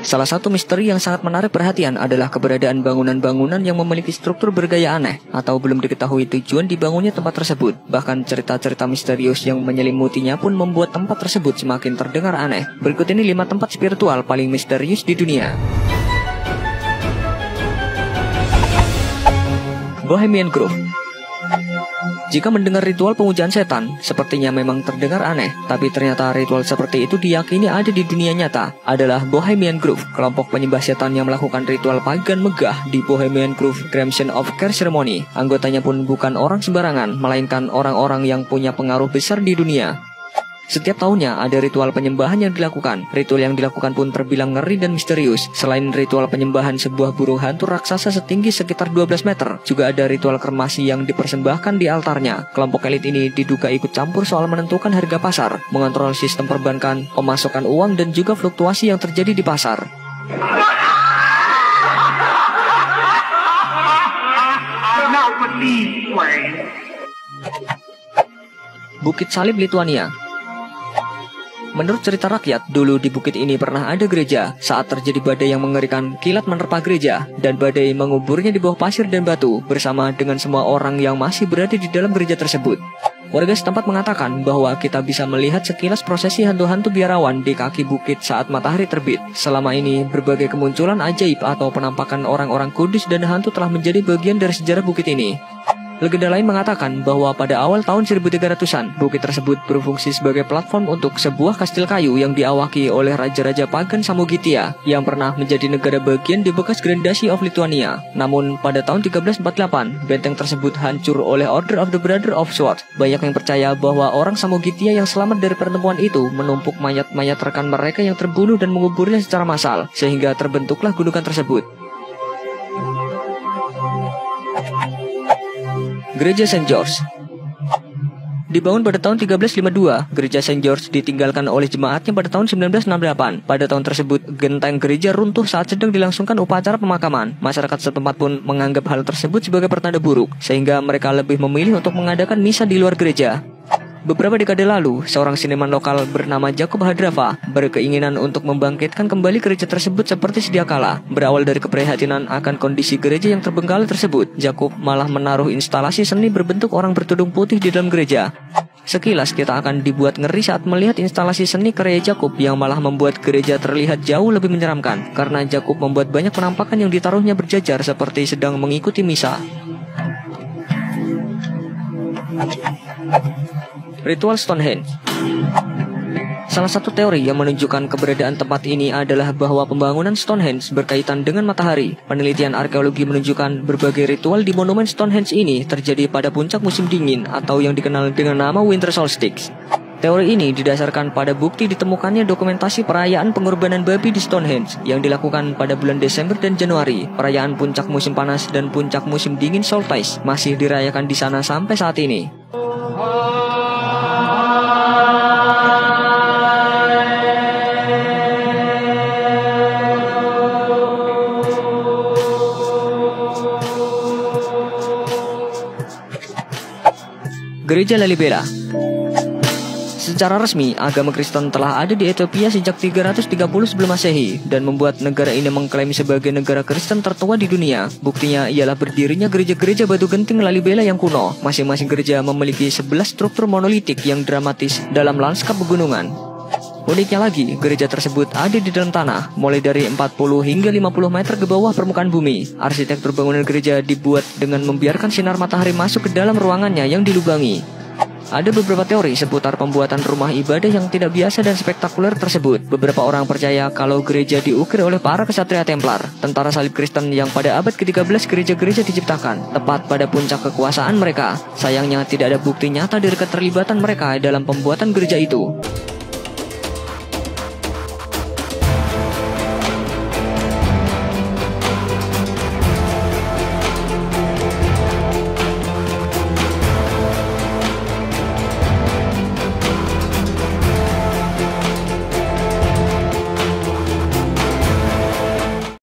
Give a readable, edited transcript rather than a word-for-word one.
Salah satu misteri yang sangat menarik perhatian adalah keberadaan bangunan-bangunan yang memiliki struktur bergaya aneh atau belum diketahui tujuan dibangunnya tempat tersebut. Bahkan cerita-cerita misterius yang menyelimutinya pun membuat tempat tersebut semakin terdengar aneh. Berikut ini 5 tempat spiritual paling misterius di dunia. Bohemian Grove. Jika mendengar ritual pemujaan setan, sepertinya memang terdengar aneh, tapi ternyata ritual seperti itu diyakini ada di dunia nyata. Adalah Bohemian Grove, kelompok penyembah setan yang melakukan ritual pagan megah di Bohemian Grove Crimson of Care Ceremony. Anggotanya pun bukan orang sembarangan, melainkan orang-orang yang punya pengaruh besar di dunia. Setiap tahunnya ada ritual penyembahan yang dilakukan. Ritual yang dilakukan pun terbilang ngeri dan misterius. Selain ritual penyembahan sebuah burung hantu raksasa setinggi sekitar 12 meter, juga ada ritual kremasi yang dipersembahkan di altarnya. Kelompok elit ini diduga ikut campur soal menentukan harga pasar, mengontrol sistem perbankan, pemasukan uang, dan juga fluktuasi yang terjadi di pasar. Bukit Salib, Lituania. Menurut cerita rakyat, dulu di bukit ini pernah ada gereja. Saat terjadi badai yang mengerikan, kilat menerpa gereja, dan badai menguburnya di bawah pasir dan batu, bersama dengan semua orang yang masih berada di dalam gereja tersebut. Warga setempat mengatakan bahwa kita bisa melihat sekilas prosesi hantu-hantu biarawan di kaki bukit saat matahari terbit. Selama ini, berbagai kemunculan ajaib atau penampakan orang-orang kudus dan hantu telah menjadi bagian dari sejarah bukit ini. Legenda lain mengatakan bahwa pada awal tahun 1300-an, bukit tersebut berfungsi sebagai platform untuk sebuah kastil kayu yang diawaki oleh Raja-Raja Pagan Samogitia yang pernah menjadi negara bagian di bekas Grand Duchy of Lithuania. Namun, pada tahun 1348, benteng tersebut hancur oleh Order of the Brother of Swords. Banyak yang percaya bahwa orang Samogitia yang selamat dari pertemuan itu menumpuk mayat-mayat rekan mereka yang terbunuh dan menguburnya secara massal, sehingga terbentuklah gunungan tersebut. Gereja St. George. Dibangun pada tahun 1352, Gereja St. George ditinggalkan oleh jemaatnya pada tahun 1968. Pada tahun tersebut, genteng gereja runtuh saat sedang dilangsungkan upacara pemakaman. Masyarakat setempat pun menganggap hal tersebut sebagai pertanda buruk, sehingga mereka lebih memilih untuk mengadakan misa di luar gereja. Beberapa dekade lalu, seorang seniman lokal bernama Jakub Hadrava berkeinginan untuk membangkitkan kembali gereja tersebut seperti sedia kala. Berawal dari keprihatinan akan kondisi gereja yang terbengkalai tersebut, Jakub malah menaruh instalasi seni berbentuk orang bertudung putih di dalam gereja. Sekilas kita akan dibuat ngeri saat melihat instalasi seni karya Jakub yang malah membuat gereja terlihat jauh lebih menyeramkan, karena Jakub membuat banyak penampakan yang ditaruhnya berjajar seperti sedang mengikuti misa. Ritual Stonehenge. Salah satu teori yang menunjukkan keberadaan tempat ini adalah bahwa pembangunan Stonehenge berkaitan dengan matahari. Penelitian arkeologi menunjukkan berbagai ritual di monumen Stonehenge ini terjadi pada puncak musim dingin atau yang dikenal dengan nama Winter Solstice. Teori ini didasarkan pada bukti ditemukannya dokumentasi perayaan pengorbanan babi di Stonehenge yang dilakukan pada bulan Desember dan Januari. Perayaan puncak musim panas dan puncak musim dingin solstice masih dirayakan di sana sampai saat ini. Gereja Lalibela. Secara resmi, agama Kristen telah ada di Ethiopia sejak 330 sebelum Masehi dan membuat negara ini mengklaim sebagai negara Kristen tertua di dunia. Buktinya ialah berdirinya gereja-gereja batu genting Lalibela yang kuno. Masing-masing gereja memiliki 11 struktur monolitik yang dramatis dalam lanskap pegunungan. Uniknya lagi, gereja tersebut ada di dalam tanah, mulai dari 40 hingga 50 meter ke bawah permukaan bumi. Arsitektur bangunan gereja dibuat dengan membiarkan sinar matahari masuk ke dalam ruangannya yang dilubangi. Ada beberapa teori seputar pembuatan rumah ibadah yang tidak biasa dan spektakuler tersebut. Beberapa orang percaya kalau gereja diukir oleh para kesatria Templar, tentara salib Kristen yang pada abad ke-13 gereja-gereja diciptakan, tepat pada puncak kekuasaan mereka. Sayangnya tidak ada bukti nyata dari keterlibatan mereka dalam pembuatan gereja itu.